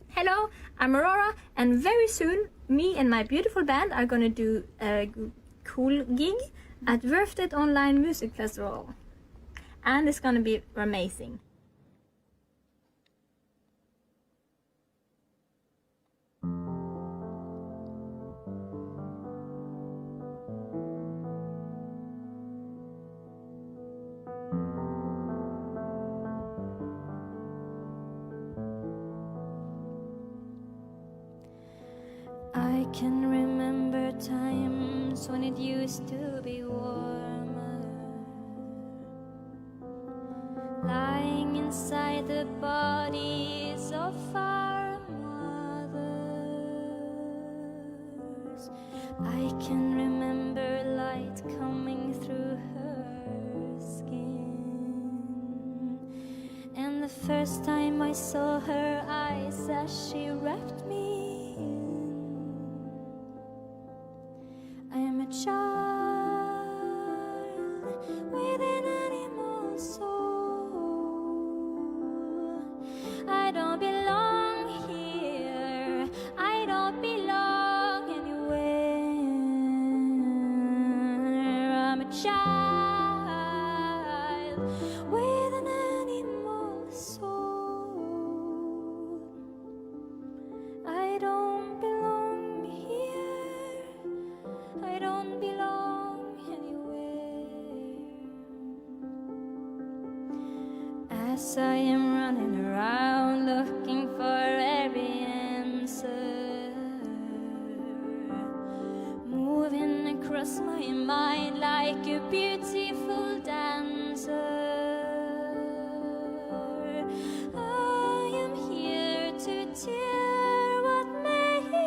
Hello, I'm Aurora, and very soon me and my beautiful band are gonna do a cool gig at Verftet Online Music Festival. And it's gonna be amazing. I can remember times when it used to be warmer, lying inside the bodies of our mothers. I can remember light coming through her skin, and the first time I saw her eyes as she wrapped me, I am a child with an animal soul. I don't belong here, I don't belong anywhere. I'm a child with an animal soul. I don't belong here, I don't belong anywhere. As I am running around looking for every answer, moving across my mind like a beautiful dancer, I am here to tear what makes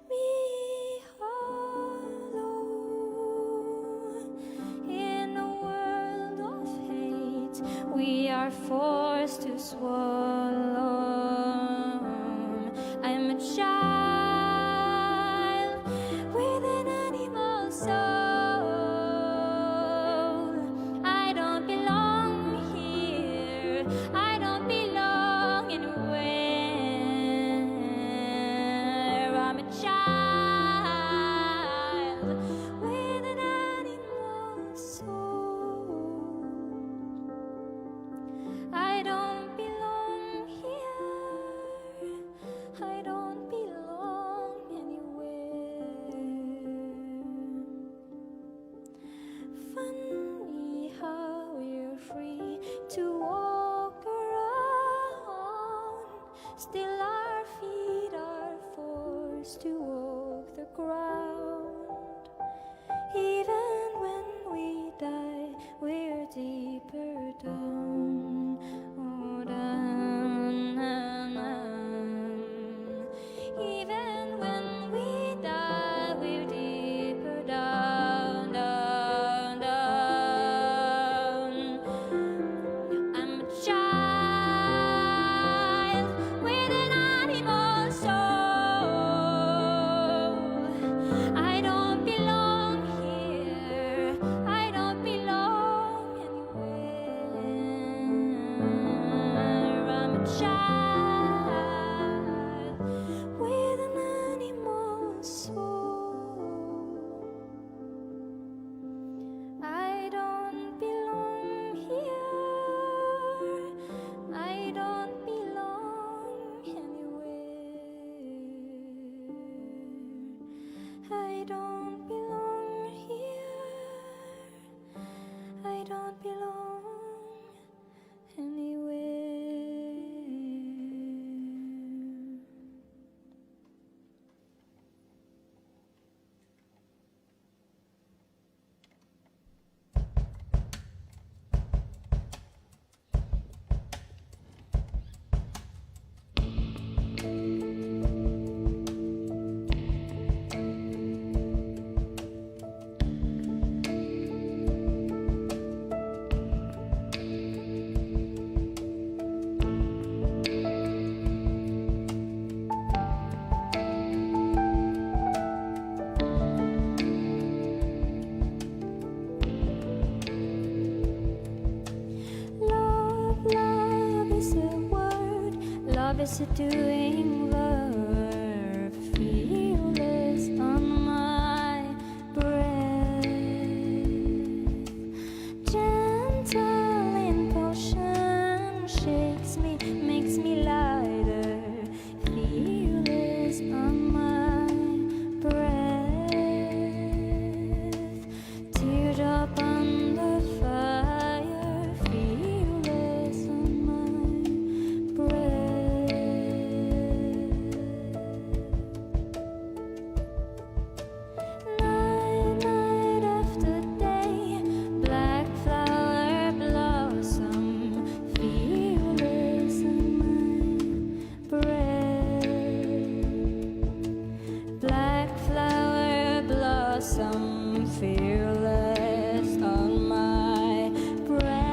me hollow. In a world of hate, we are forced to swallow. I'm a child with an animal soul. I don't belong here, I don't belong anywhere. I'm a child with an animal soul. I don't belong here, I don't belong anywhere. Funny how we're free to walk around, still our feet are forced to walk the ground. Even when we die, we're deeper down. Oh, down, down, down. Even when we die, we're deeper down, down, down. I'm a child with an is it doing the feelers on my breath? Gentle impulsion shakes me, makes me lighter. Feelers on my breath. Teardrop on the fire. Feelers on my breath. Night, night after day, black flower blossom. Feelers on my breath. Black flower blossom, fearless on my breath.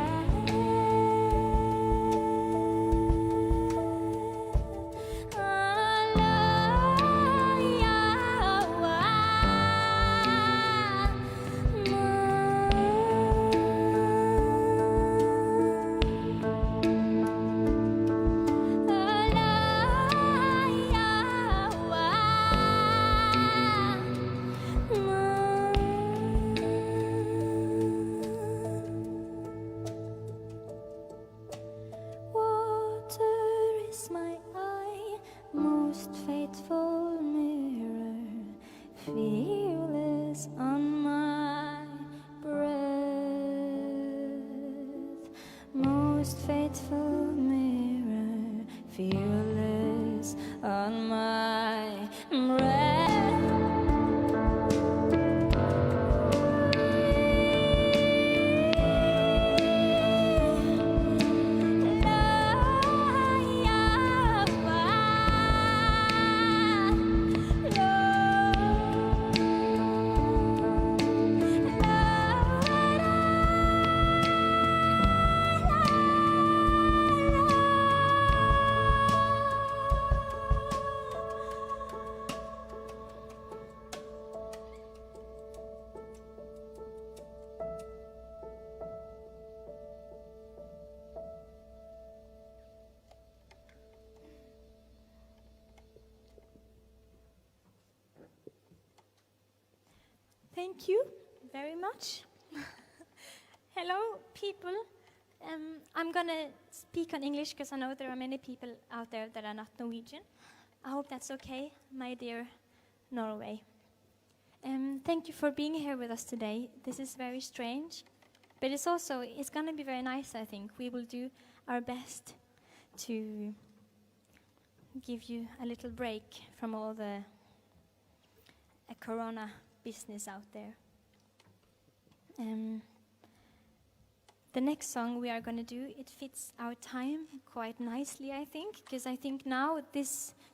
Water is my eye, most faithful mirror, fearless on my breath. Most faithful mirror, fearless on my breath. Thank you very much. Hello, people. I'm gonna speak on English because I know there are many people out there that are not Norwegian. I hope that's okay, my dear Norway. Thank you for being here with us today. This is very strange, but it's gonna be very nice, I think. We will do our best to give you a little break from all the corona business out there. The next song we are going to do, it fits our time quite nicely, I think, because I think now,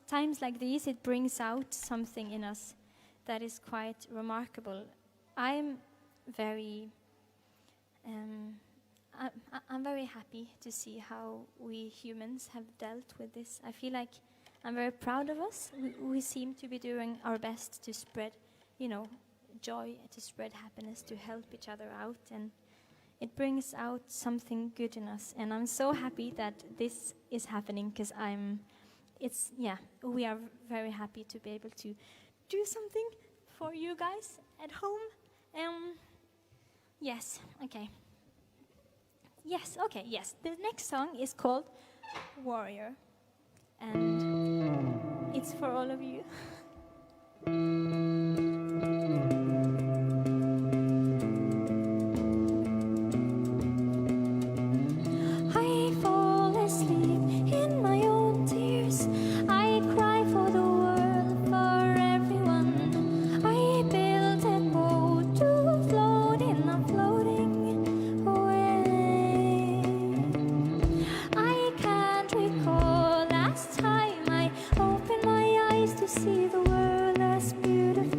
times like these, it brings out something in us that is quite remarkable. I'm very happy to see how we humans have dealt with this. I feel like I'm very proud of us. We seem to be doing our best to spread, joy, to spread happiness, to help each other out, and it brings out something good in us. And I'm so happy that this is happening because we are very happy to be able to do something for you guys at home. Yes, okay. Yes, okay, yes. The next song is called Warrior, and it's for all of you. I fall asleep in my own tears. I cry for the world, for everyone. I built a boat to float in, I'm floating away. I can't recall last time I opened my eyes to see the world as beautiful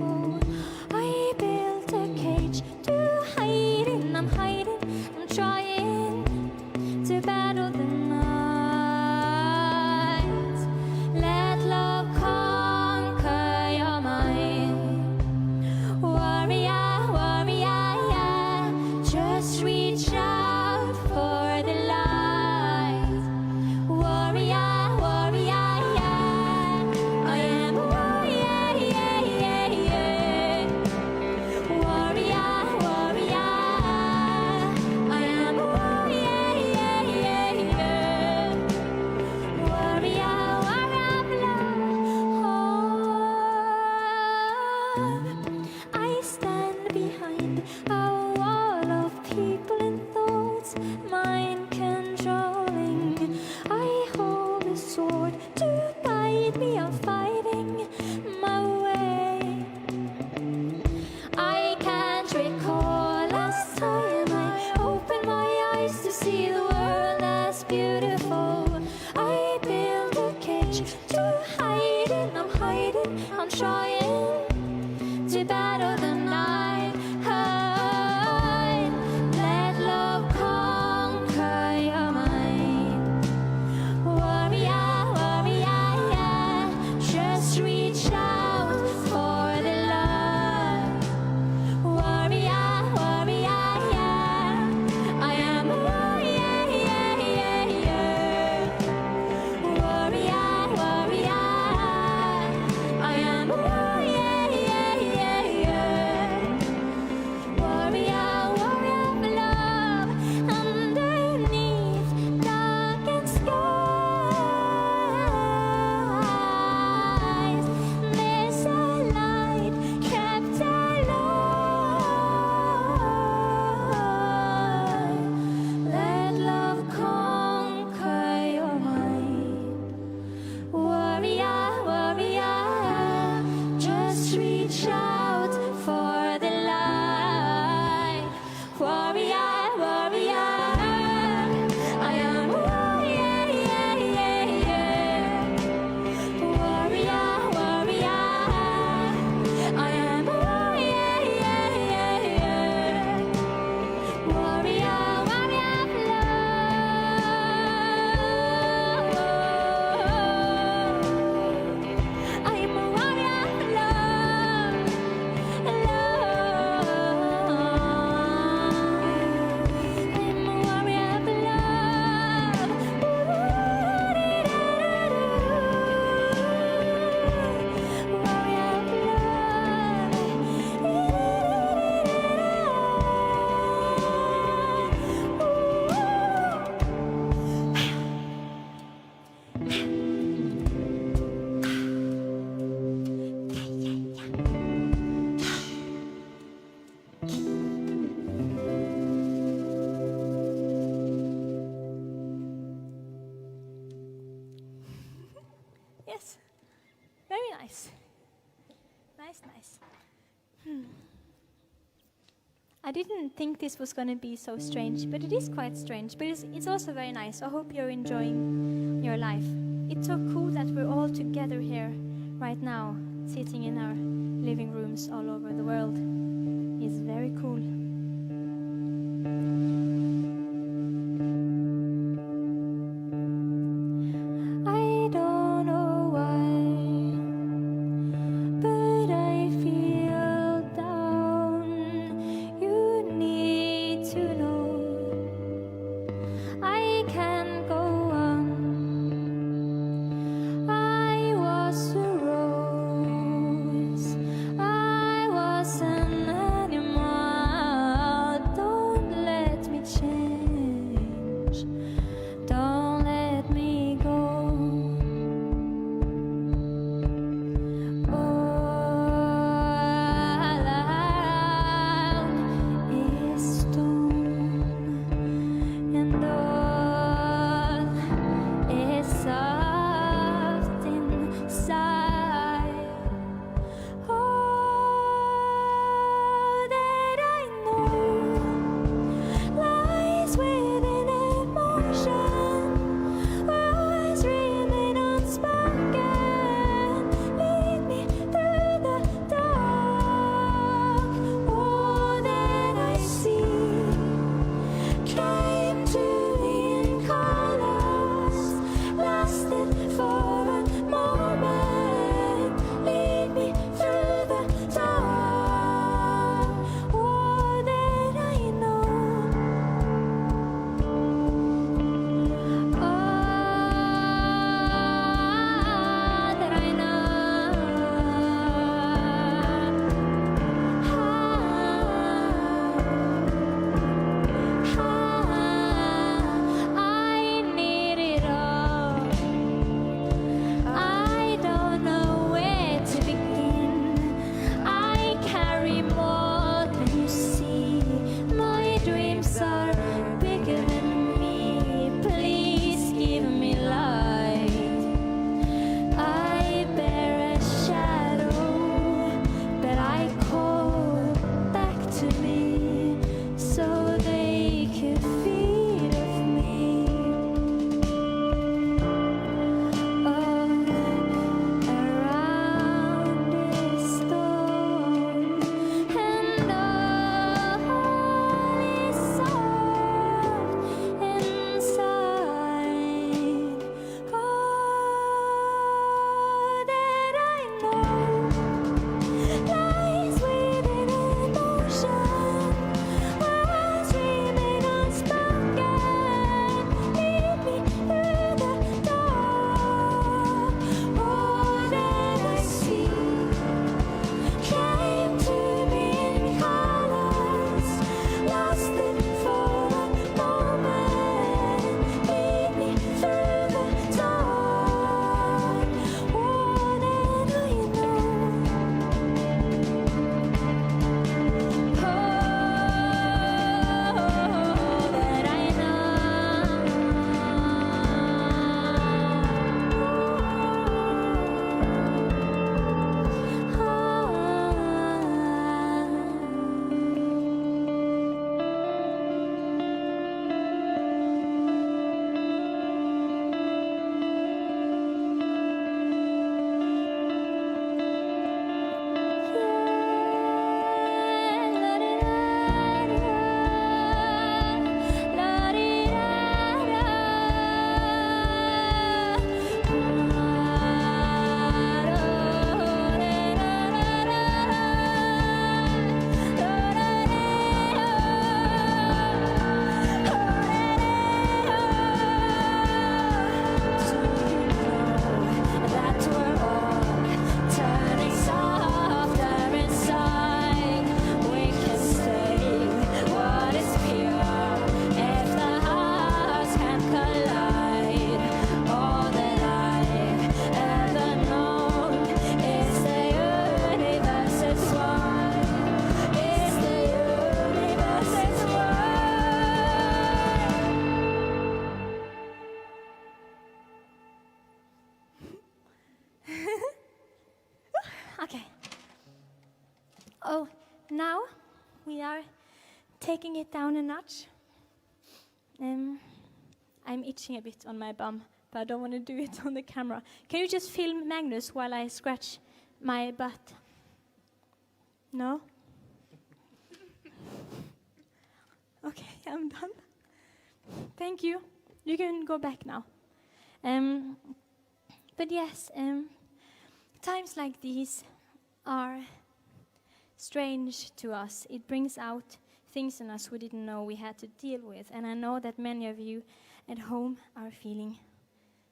Yes. Very nice. Nice. I didn't think this was going to be so strange, but it is quite strange. But it's also very nice. I hope you're enjoying your life. It's so cool that we're all together here right now, sitting in our living rooms all over the world. It's very cool. I don't know why, but I feel down. You need to know I can't go on. I was a rose, I was an animal. Oh, now we are taking it down a notch. I'm itching a bit on my bum, but I don't want to do it on the camera. Can you just film Magnus while I scratch my butt? No? Okay, I'm done. Thank you. You can go back now. But yes, times like these are strange to us. It brings out things in us we didn't know we had to deal with. And I know that many of you at home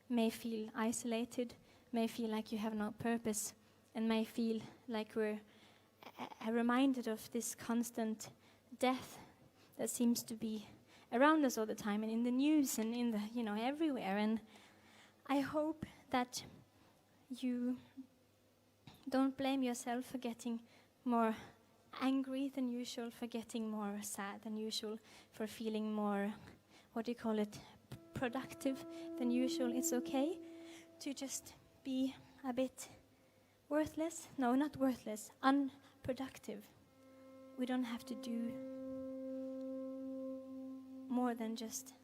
may feel isolated, may feel like you have no purpose, and may feel like we're reminded of this constant death that seems to be around us all the time, and in the news and in the, everywhere. And I hope that you don't blame yourself for getting more angry than usual, for getting more sad than usual, for feeling more, productive than usual. It's okay to just be a bit worthless. No, not worthless, unproductive. We don't have to do more than just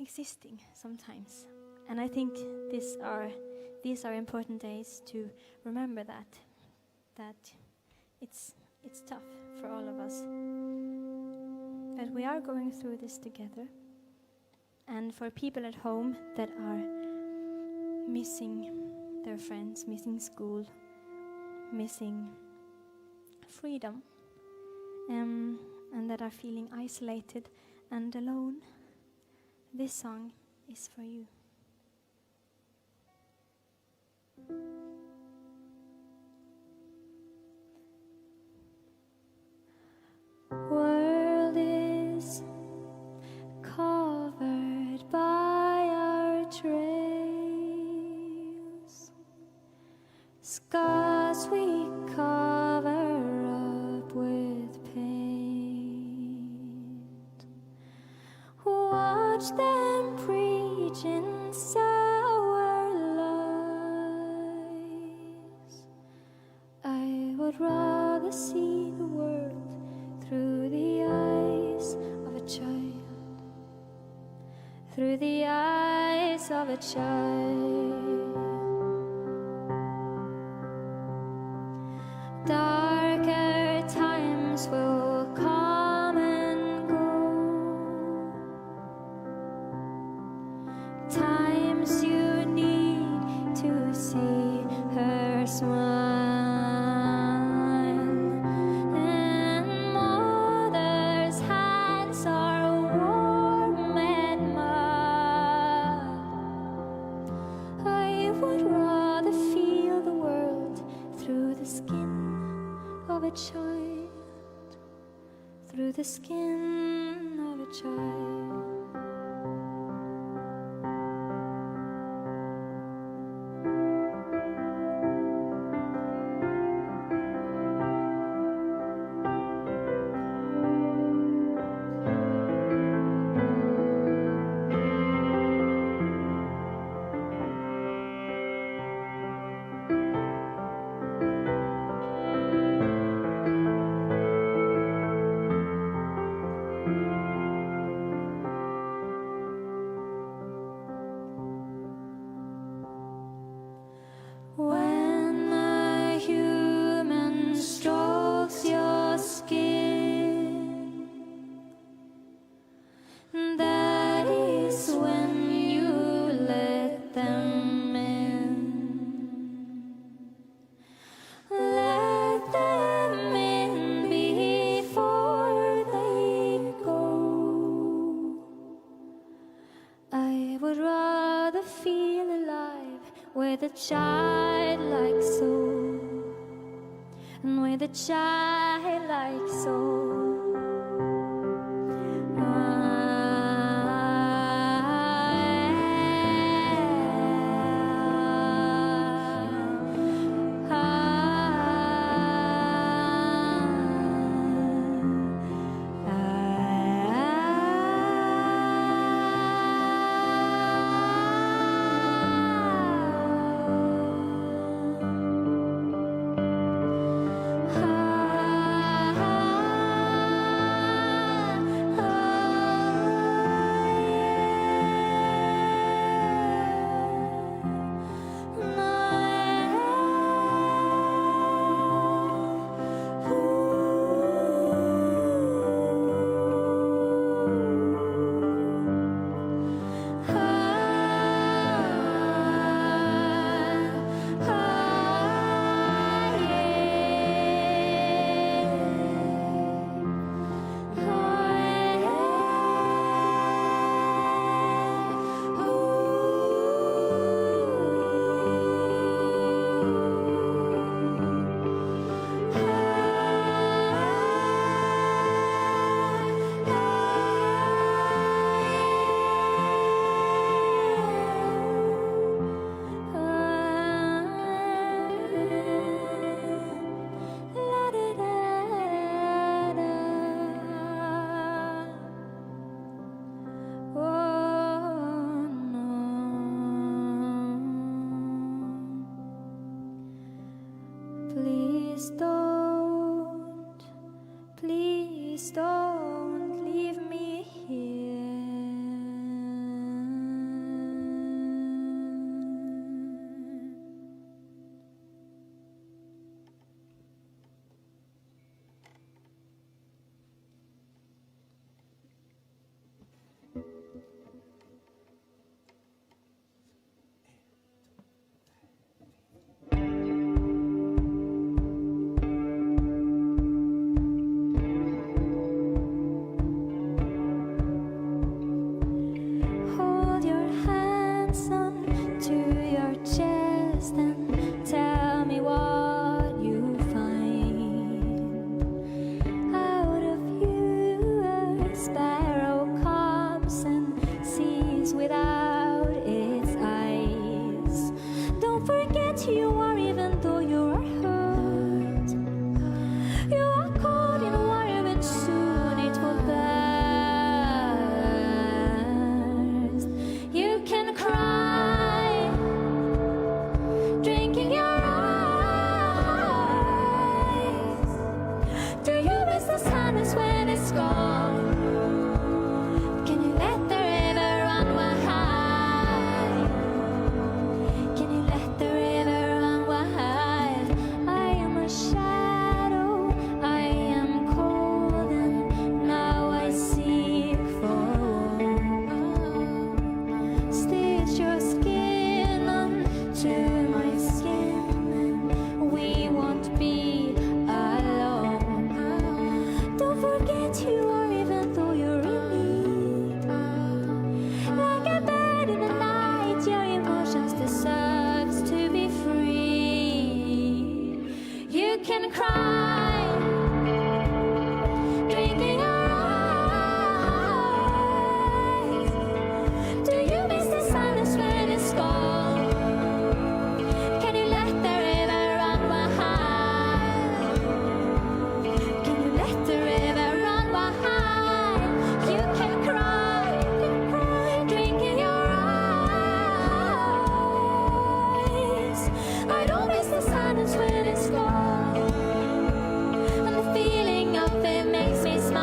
existing sometimes. And I think these are important days to remember that it's tough for all of us. But we are going through this together. And for people at home that are missing their friends, missing school, missing freedom, and that are feeling isolated and alone, this song is for you. World is covered by our trails, scars we cover up with paint. Watch them preach in sour lies. I would rather see the world through the eyes of a child, through the eyes of a child. Darker times will come and go, times you need to see her smile. Child, through the skin of a child. When a human strokes your skin, that is when you let them in. Let them in before they go. I would rather feel alive with a childlike soul, and with a childlike soul. please don't leave me here. Hold your hands onto your chest and tell me what you find. Out of you a sparrow comes and sees without its eyes. Don't forget who you are even though you are hurt. You are caught in a wire and soon it will burst. You can cry, drinking your eyes. Do you miss the sadness when it's gone? Can you let the river run wild? Can you let the river run wild? I am a shadow, I am cold, and now I seek for warmth. Stitch your skin onto my skin, and we won't be alone. Don't forget who you are even though you're in need. Like a bird in the night, your emotions deserves to be free. You can cry, drinking your eyes. Do you miss the silence when it's gone? Can you let the river run wild? Can you let the river run wild? You can cry, drinking your eyes. I don't miss the silence when it's gone, and the feeling of it makes me smile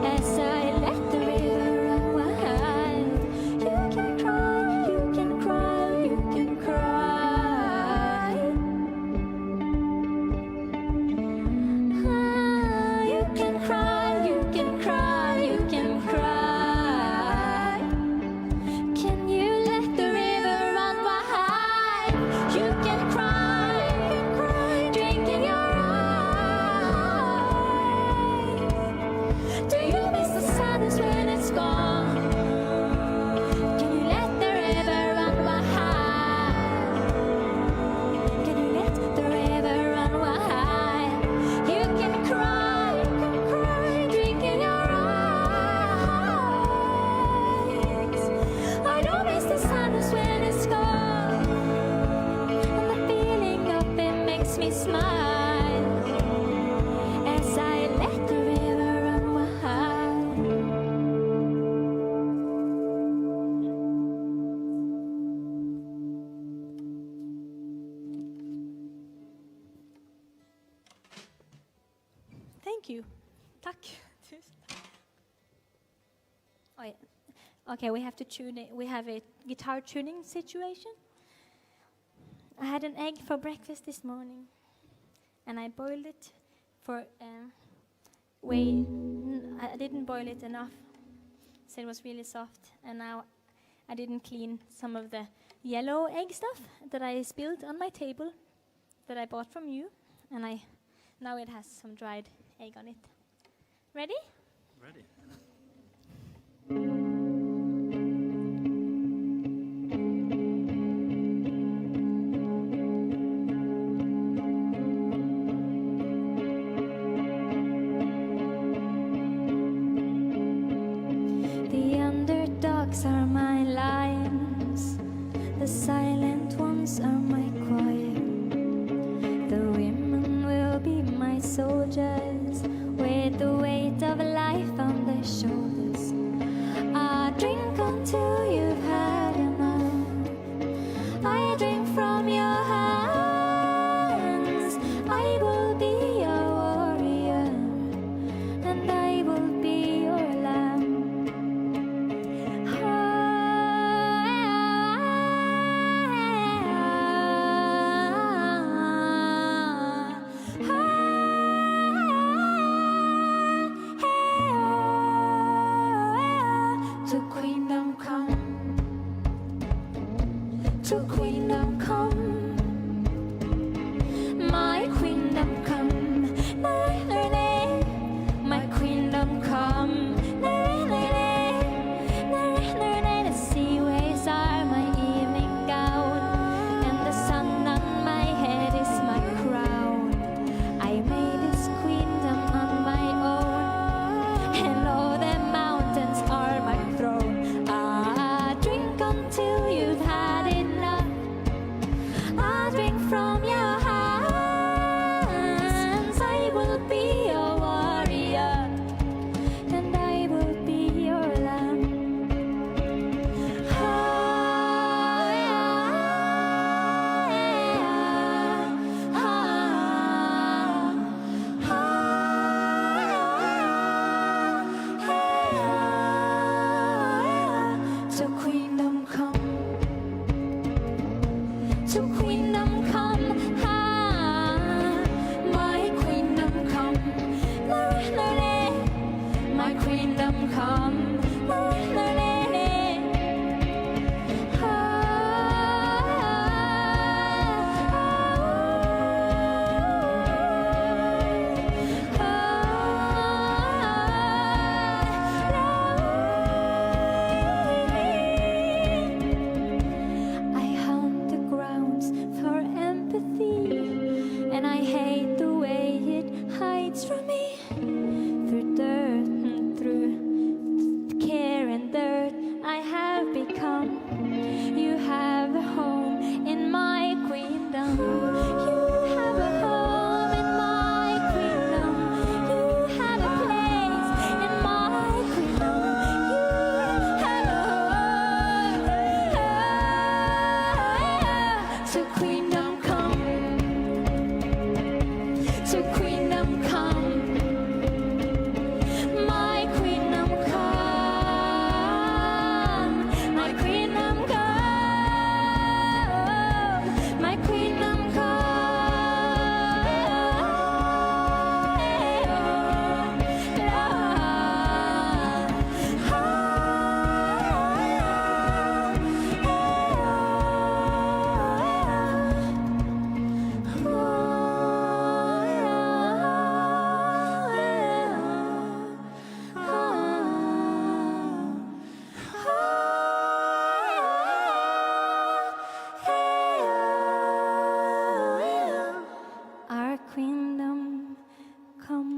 as I let the river run wild. You can cry, you can cry, you can cry. You can cry, you can cry, you can cry. Can you let the river run wild? You can cry, drinking your eyes. Do you miss the sadness when it's gone? Can you let the river run wild? Can you let the river run wild? You can cry, drinking your eyes. I don't miss the sadness when it's gone, and the feeling of it makes me smile as I let the river run wild. Thank you. Tack. Tusen tack. Oh, yeah. Okay, we have to tune it. We have a guitar tuning situation. I had an egg for breakfast this morning, and I boiled it for I didn't boil it enough, so it was really soft. And now I didn't clean some of the yellow egg stuff that I spilled on my table that I bought from you, and now it has some dried egg on it. Ready? Ready. The underdogs are my lions, the silent ones are my choir. The women will be my soldiers with the weight of life on their shoulders. to Queendom come. My Queendom come, my Queendom come. The sea waves are my evening gown, and the sun on my head is my crown. I made this Queendom on my own, and all the mountains are my throne. Ah, drink until you've had enough. Ah, drink from your hands. I will be your warrior, and I will be your lamb. To Queendom come, to Queendom come, my Queendom come, my Queendom come. I hunt the grounds for empathy, and I hate the way it hides from me. Through dirt and through care and dirt, I have become. You have a home in my Queendom. You have a home in my Queendom. You have a place in my Queendom. You have a home. To Queendom come, to Queendom come. My Queendom come, my Queendom come, my Queendom Our Queendom come.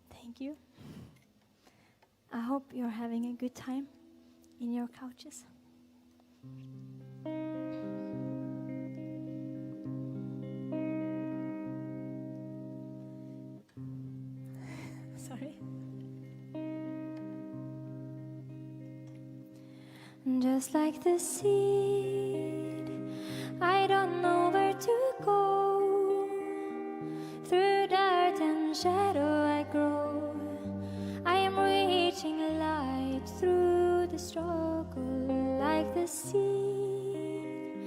Thank you. I hope you're having a good time in your couches. Sorry. Just like the seed, I don't know where to go. Through dirt and shadow I grow. I am reaching light through the struggle. Like the seed,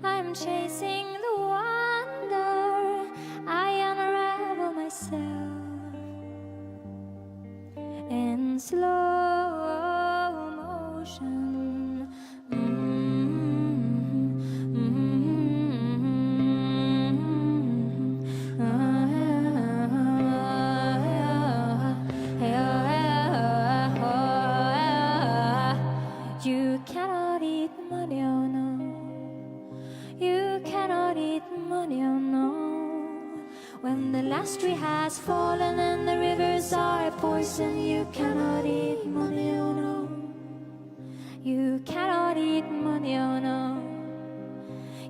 I'm chasing the wonder. I unravel myself in slow motion. You cannot eat money, oh no. You cannot eat money, oh no. When the last tree has fallen and the rivers are poison, you cannot eat money, oh no. You cannot eat money, oh no.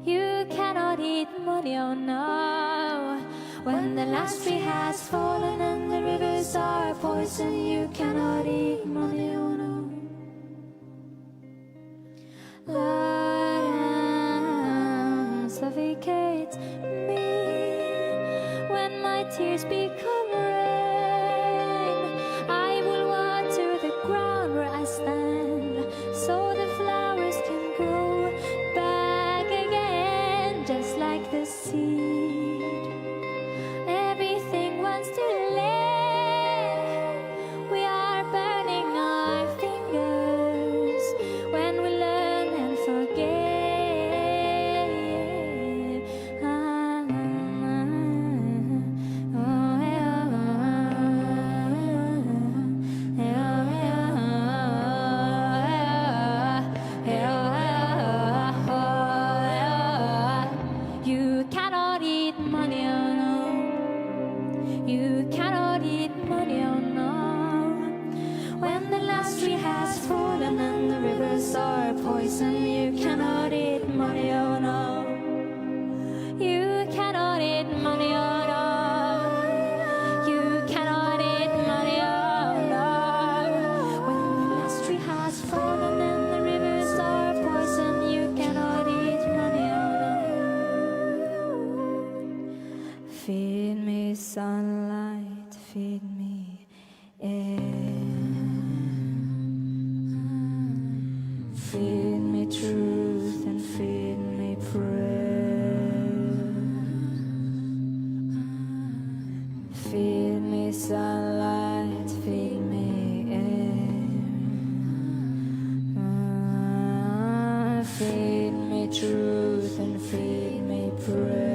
You cannot eat money, oh no. When the last tree has fallen and the rivers are poison, you cannot eat money, oh no. Light suffocates me when my tears become rain. I will water the ground where I stand, so the flowers can grow back again, just like the seed. Everything eat money, oh no. You cannot eat money, oh no. When the last tree has fallen and the rivers are poison, you cannot eat money, oh no. You cannot eat money, oh no. You cannot eat money, oh no. When the last tree has fallen and the rivers are poison, you cannot eat money, oh no. Feed me sunlight, feed me air. Feed me truth and feed me prayer. Feed me sunlight, feed me air. Feed me truth and feed me prayer.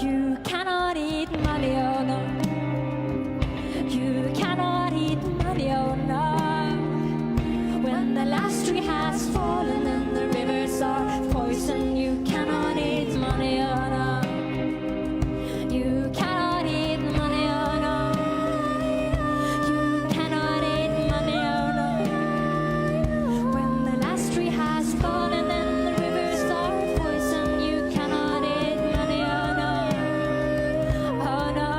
You cannot eat money, oh no. You cannot eat money, oh no. When the last tree has fallen and the rivers are poison, you cannot eat money, oh no. You cannot eat money, oh no. You cannot eat money, oh no. When the last tree has fallen and the rivers are poison, you cannot eat money, oh no. Oh no.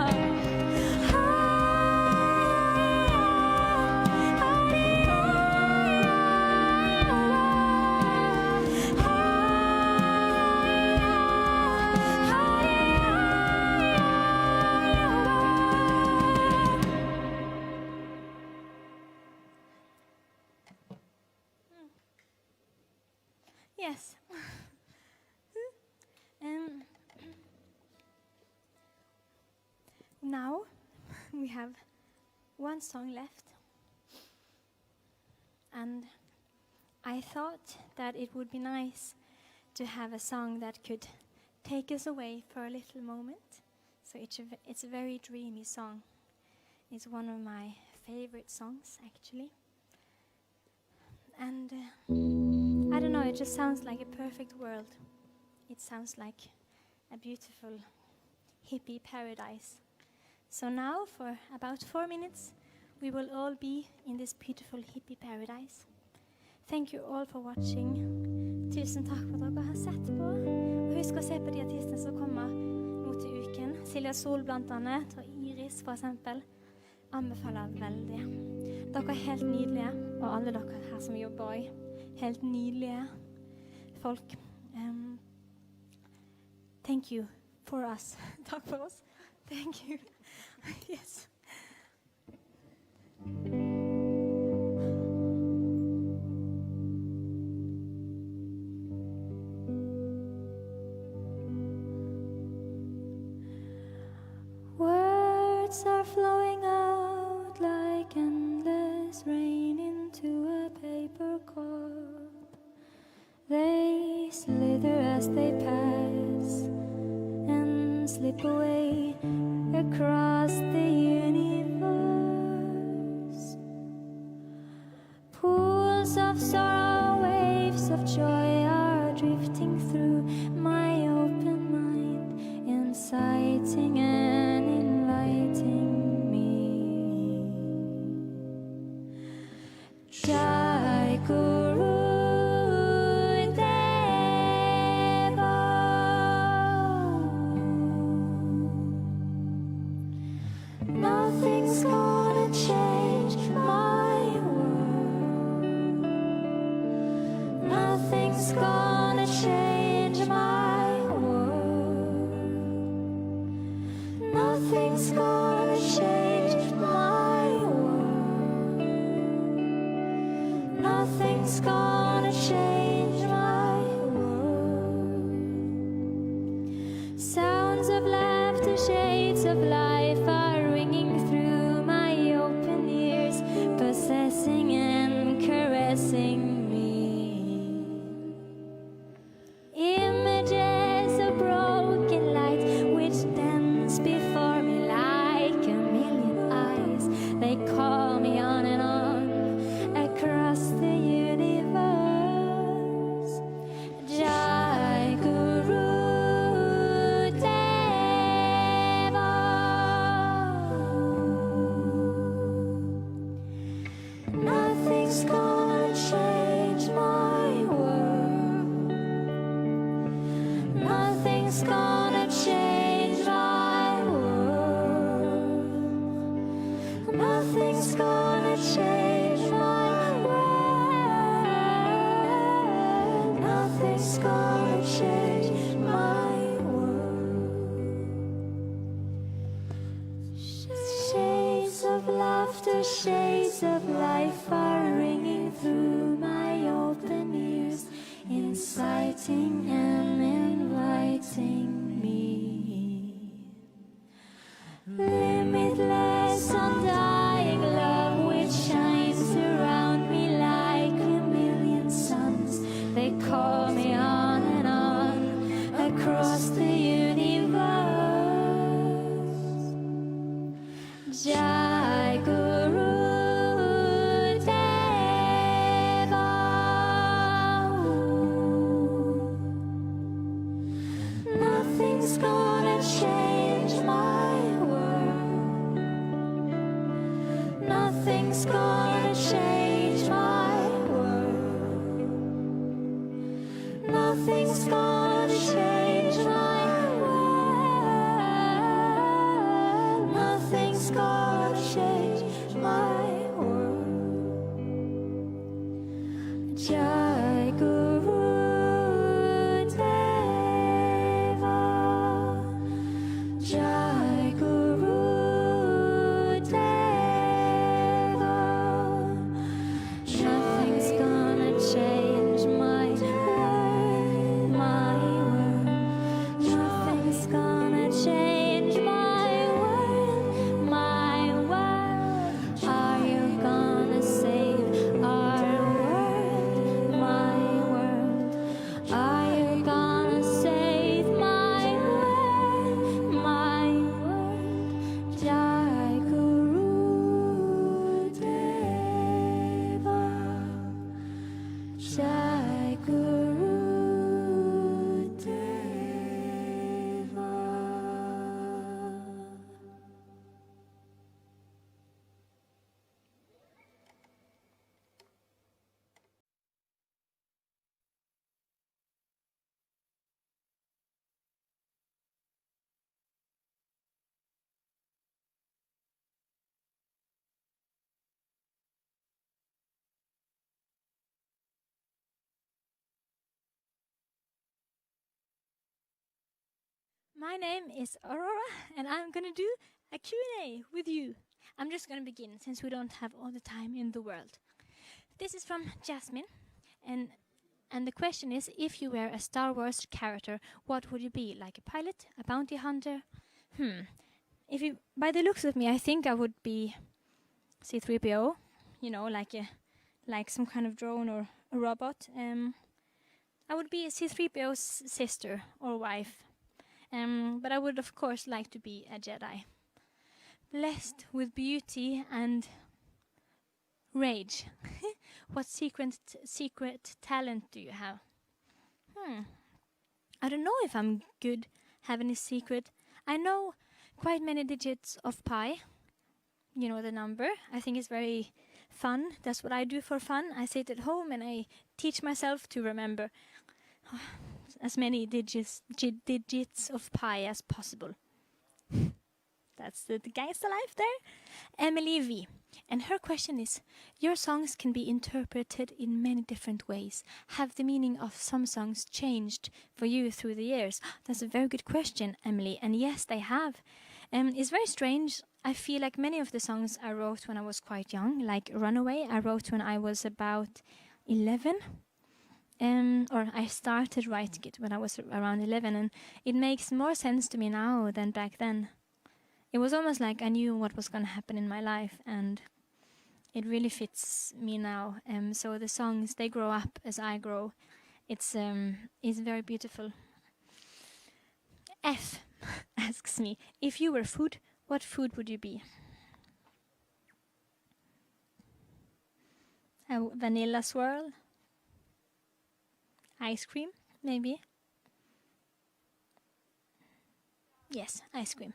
Yes. Now we have one song left, and I thought that it would be nice to have a song that could take us away for a little moment. So it's a very dreamy song. It's one of my favorite songs, actually. And I don't know, it just sounds like a perfect world. It sounds like a beautiful hippie paradise. So now, for about 4 minutes, we will all be in this beautiful hippie paradise. Thank you all for watching. Tusen takk for at dere har sett på. Og husk å se på de artistene som kommer nå til uken. Silja Sol blant annet, og Iris for eksempel. Anbefaler veldig. Dere er helt nydelige, og alle dere her som jobber også. Helt nydelige folk. Thank you for us. Takk for oss. Thank you. Yes. Words are flowing out like endless rain into a paper cup. They slither as they pass and slip away across the universe. Pools of sorrow, waves of joy are drifting through my open mind, inciting and inviting me. Jai Guru Nothing's gonna change my world. Nothing's gonna change my world. Nothing's gonna change my world. Nothing's gonna change my world. Sounds of laughter, shades of life are ringing through my open ears, possessing and caressing me. Images of broken light which dance before me like a million eyes. They call me on and on across the universe. Jai Guru Deva. Nothing's gonna change my world. Nothing's gonna change my world. Nothing's gonna change my world. Nothing's gonna change my world. Shades of laughter, shades of life are ringing through my open ears, inciting and inviting me. Limitless, undying love which shines around me like a million suns. They call me on and on across the universe. Jai Guru Deva. Nothing's gonna change my world. Nothing's gonna change my world. Nothing's gonna change my world. Nothing's gonna change my world. Jai Guru Deva. Jai Guru Deva. Nothing's gonna change my world, my world. Nothing's gonna change my world, my world. Are you gonna save our world, my world? Are you gonna save my world, my world? Jai Guru Deva. Jai Guru Deva. My name is Aurora, and I'm gonna do a Q&A with you. I'm just gonna begin, since we don't have all the time in the world. This is from Jasmine, and the question is, if you were a Star Wars character, what would you be? Like a pilot, a bounty hunter? If you, by the looks of me, I think I would be C-3PO. You know, like some kind of drone or a robot. I would be C-3PO's sister or wife. But I would, of course, like to be a Jedi. Blessed with beauty and rage. What secret talent do you have? I don't know if I'm good, have any secret. I know quite many digits of pi. You know the number. I think it's very fun. That's what I do for fun. I sit at home and I teach myself to remember as many digits of pi as possible. That's the gangster life there. Emily V. And her question is, your songs can be interpreted in many different ways. Have the meaning of some songs changed for you through the years? That's a very good question, Emily. And yes, they have. It's very strange. I feel like many of the songs I wrote when I was quite young, like Runaway, I wrote when I was about 11. Or I started writing it when I was around 11, and it makes more sense to me now than back then. It was almost like I knew what was going to happen in my life, and it really fits me now. So the songs, they grow up as I grow. It's very beautiful. F asks me, if you were food, what food would you be? A vanilla swirl? Ice cream, maybe? Yes, ice cream.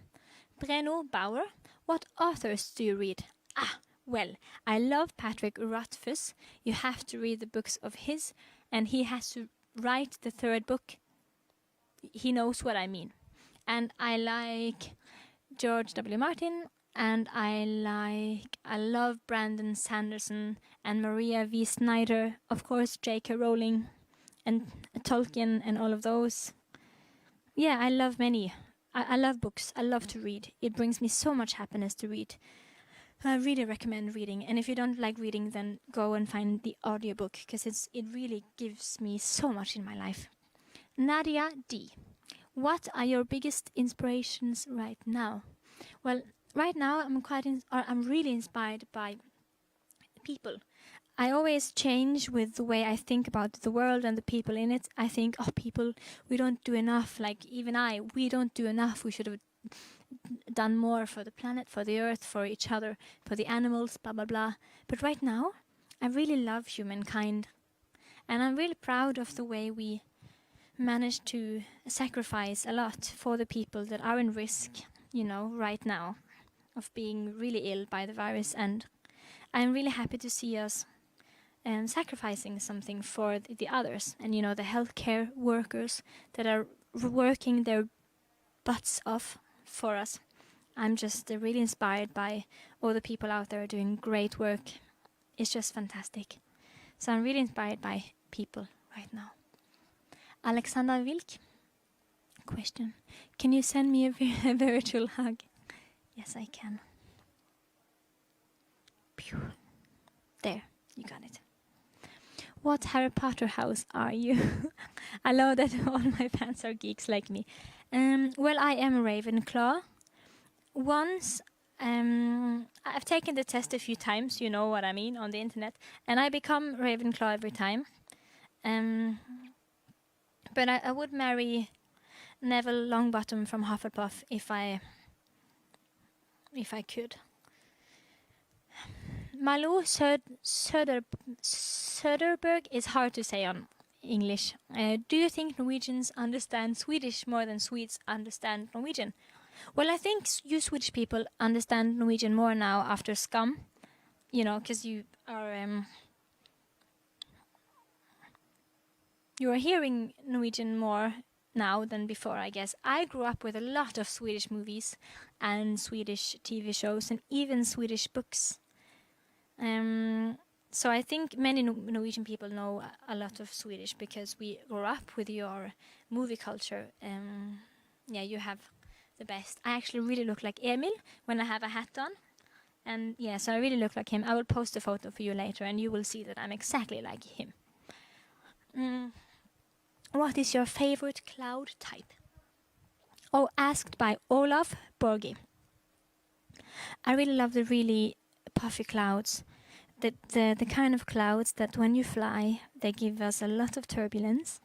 Breno Bauer, what authors do you read? Well, I love Patrick Rothfuss. You have to read the books of his, and he has to write the third book. He knows what I mean. And I like George W. Martin, and I love Brandon Sanderson and Maria V. Snyder, of course, J.K. Rowling, and Tolkien and all of those. Yeah, I love many. I love books. I love to read. It brings me so much happiness to read. I really recommend reading. And if you don't like reading, then go and find the audiobook, because it really gives me so much in my life. Nadia D. What are your biggest inspirations right now? Well, right now I'm really inspired by people. I always change with the way I think about the world and the people in it. I think, people, we don't do enough. Like, even we don't do enough. We should have done more for the planet, for the earth, for each other, for the animals, blah, blah, blah. But right now, I really love humankind. And I'm really proud of the way we managed to sacrifice a lot for the people that are in risk, right now, of being really ill by the virus. And I'm really happy to see us sacrificing something for the others, and the healthcare workers that are working their butts off for us. I'm just really inspired by all the people out there doing great work. It's just fantastic. So I'm really inspired by people right now. Alexander Wilk, question: can you send me a virtual hug? Yes, I can. Pew. There, you got it. What Harry Potter house are you? I love that all my fans are geeks like me. Well, I am a Ravenclaw. Once, I've taken the test a few times, you know what I mean, on the internet, and I become Ravenclaw every time. But I would marry Neville Longbottom from Hufflepuff if I could. Malou Söderberg is hard to say on English. Do you think Norwegians understand Swedish more than Swedes understand Norwegian? Well, I think you Swedish people understand Norwegian more now after Scum, because you are hearing Norwegian more now than before, I guess. I grew up with a lot of Swedish movies and Swedish TV shows and even Swedish books. So I think many Norwegian people know a lot of Swedish because we grew up with your movie culture. You have the best. I actually really look like Emil when I have a hat on. And so I really look like him. I will post a photo for you later and you will see that I'm exactly like him. What is your favorite cloud type? Oh, asked by Olaf Borgi. I really love the really puffy clouds. The kind of clouds that when you fly, they give us a lot of turbulence.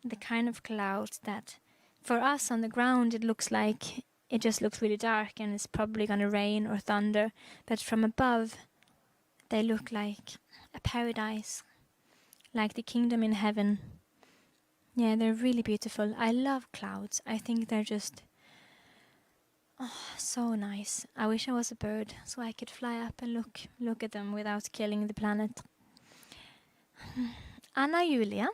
The kind of clouds that for us on the ground, it looks like it just looks really dark and it's probably going to rain or thunder. But from above, they look like a paradise, like the kingdom in heaven. Yeah, they're really beautiful. I love clouds. I think they're just so nice. I wish I was a bird so I could fly up and look at them without killing the planet. Anna Julia,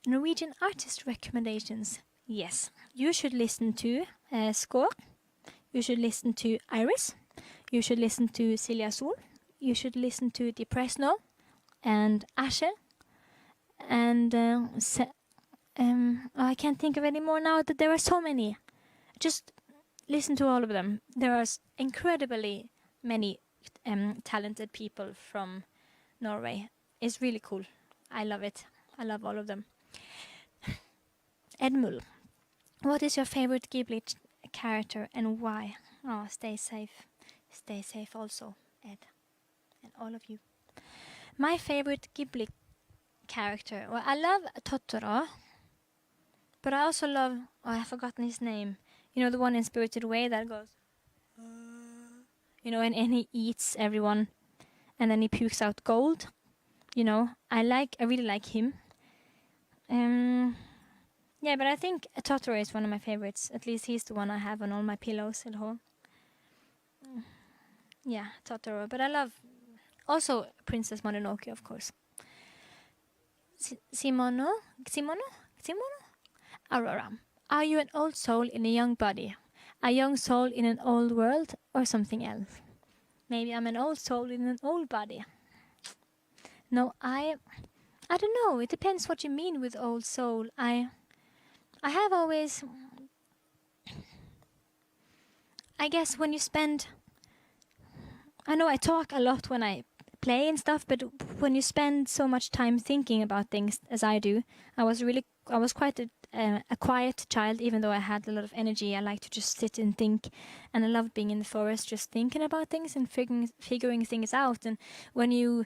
Norwegian artist recommendations. Yes, you should listen to Skår. You should listen to Iris. You should listen to Silja Sol. You should listen to Depresno and Asher. And I can't think of any more now. That there are so many. Just listen to all of them. There are incredibly many talented people from Norway. is really cool. I love it. I love all of them. Edmul, what is your favorite Ghibli character and why? Oh, stay safe. Stay safe also, Ed, and all of you. My favorite Ghibli character. Well, I love Totoro, but I also love. Oh, I've forgotten his name. You know, the one in Spirited Away that goes. You know, and he eats everyone, and then he pukes out gold. You know, I really like him. Yeah, but I think Totoro is one of my favorites. At least he's the one I have on all my pillows at home. Yeah, Totoro. But I love also Princess Mononoke, of course. Simono? Aurora. Are you an old soul in a young body? A young soul in an old world? Or something else? Maybe I'm an old soul in an old body. No, I don't know. It depends what you mean with old soul. I have always... I guess when you spend... I know I talk a lot when I play and stuff, but when you spend so much time thinking about things as I do, I was quite a quiet child, even though I had a lot of energy. I like to just sit and think, and I love being in the forest, just thinking about things and figuring things out. And when you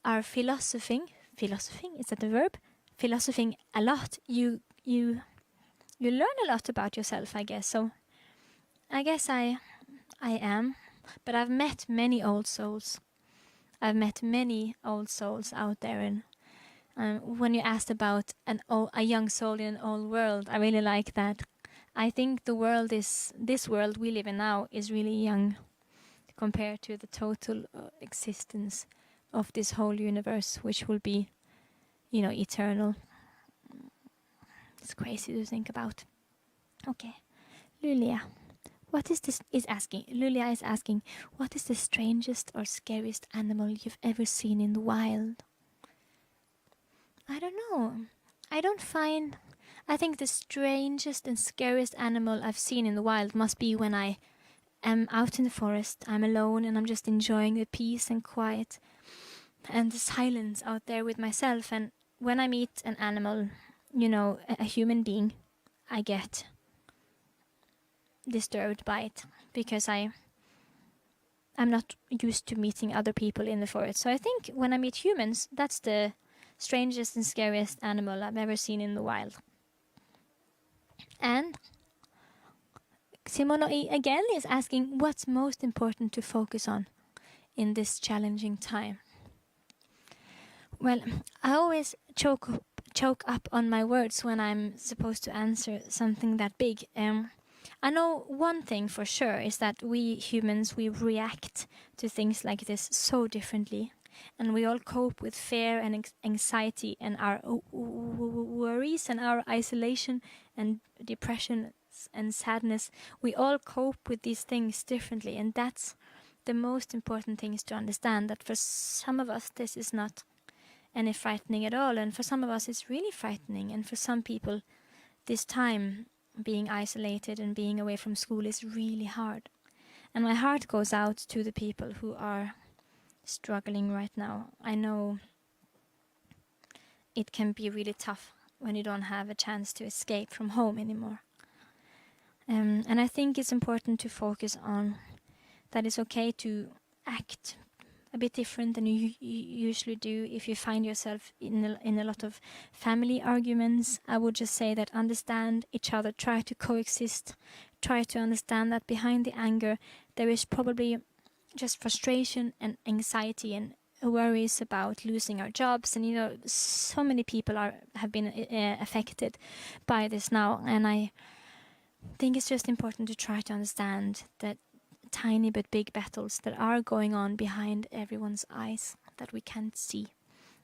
are philosophing, is that a verb? Philosophing a lot, you learn a lot about yourself, I guess. So I guess I am, but I've met many old souls. I've met many old souls out there, and when you asked about a young soul in an old world, I really like that. I think this world we live in now is really young compared to the total existence of this whole universe, which will be, you know, eternal. It's crazy to think about. Okay, Lulia. Lulia is asking, what is the strangest or scariest animal you've ever seen in the wild? I don't know. I think the strangest and scariest animal I've seen in the wild must be when I am out in the forest, I'm alone, and I'm just enjoying the peace and quiet and the silence out there with myself. And when I meet an animal, you know, a human being, I get disturbed by it because I'm not used to meeting other people in the forest. So I think when I meet humans, that's the strangest and scariest animal I've ever seen in the wild. And Simono again is asking, what's most important to focus on in this challenging time? Well, I always choke up on my words when I'm supposed to answer something that big. I know one thing for sure is that we humans, we react to things like this so differently. And we all cope with fear and anxiety and our worries and our isolation and depression and sadness. We all cope with these things differently. And that's the most important thing, is to understand that for some of us this is not any frightening at all. And for some of us it's really frightening. And for some people this time being isolated and being away from school is really hard. And my heart goes out to the people who are struggling right now. I know it can be really tough when you don't have a chance to escape from home anymore. And I think it's important to focus on that it's okay to act a bit different than you usually do. If you find yourself in a lot of family arguments, I would just say that understand each other, try to coexist, try to understand that behind the anger there is probably just frustration and anxiety and worries about losing our jobs. And you know, so many people have been affected by this now, and I think it's just important to try to understand that tiny but big battles that are going on behind everyone's eyes that we can't see,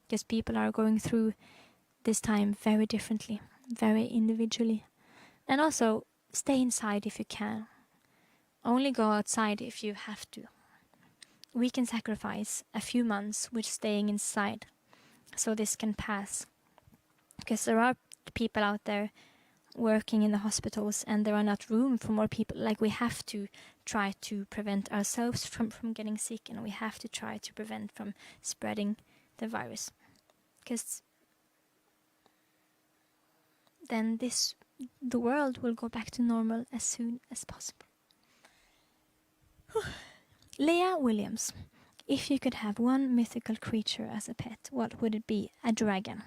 because people are going through this time very differently, very individually. And also stay inside if you can. Only go outside if you have to. We can sacrifice a few months with staying inside so this can pass, because there are people out there working in the hospitals and there are not room for more people. Like, we have to try to prevent ourselves from getting sick, and we have to try to prevent from spreading the virus. because then the world will go back to normal as soon as possible. Leah Williams. If you could have one mythical creature as a pet, what would it be? A dragon.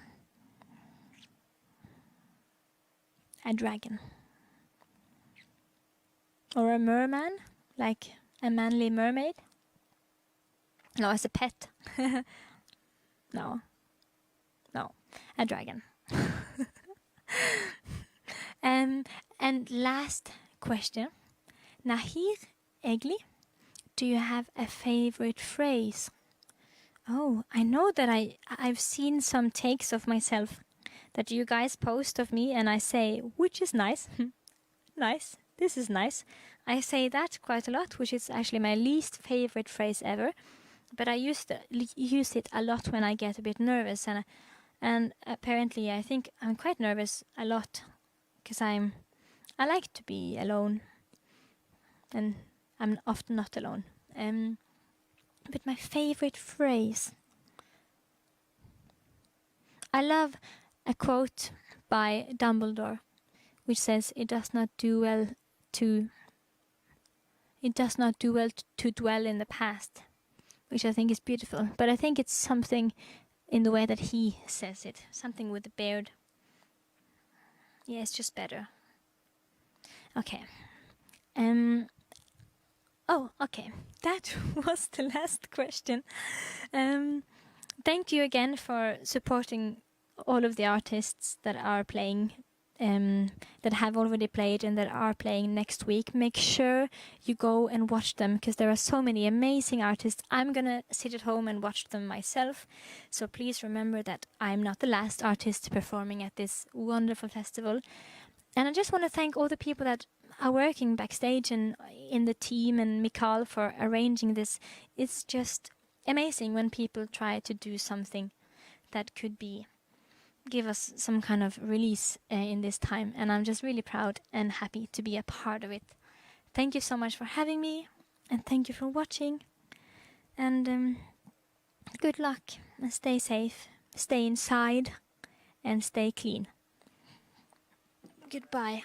A dragon. Or a merman, like a manly mermaid. No, as a pet. No. A dragon. And last question. Nahir Egli, do you have a favorite phrase? Oh, I know that I've seen some takes of myself that you guys post of me, and I say, which is nice. Nice. This is nice. I say that quite a lot, which is actually my least favorite phrase ever. But I use it a lot when I get a bit nervous, and apparently I think I'm quite nervous a lot because I like to be alone, and I'm often not alone. But my favorite phrase, I love a quote by Dumbledore, which says, "It does not do well to dwell in the past," which I think is beautiful. But I think it's something in the way that he says it, something with the beard. Yeah, it's just better. Okay. Oh, okay. That was the last question. Thank you again for supporting all of the artists that are playing, that have already played and that are playing next week. Make sure you go and watch them, because there are so many amazing artists. I'm gonna sit at home and watch them myself. So please remember that I'm not the last artist performing at this wonderful festival. And I just want to thank all the people that are working backstage and in the team, and Mikael for arranging this. It's just amazing when people try to do something that could give us some kind of release in this time, and I'm just really proud and happy to be a part of it. Thank you so much for having me, and thank you for watching, and good luck, and stay safe, stay inside, and stay clean. Goodbye.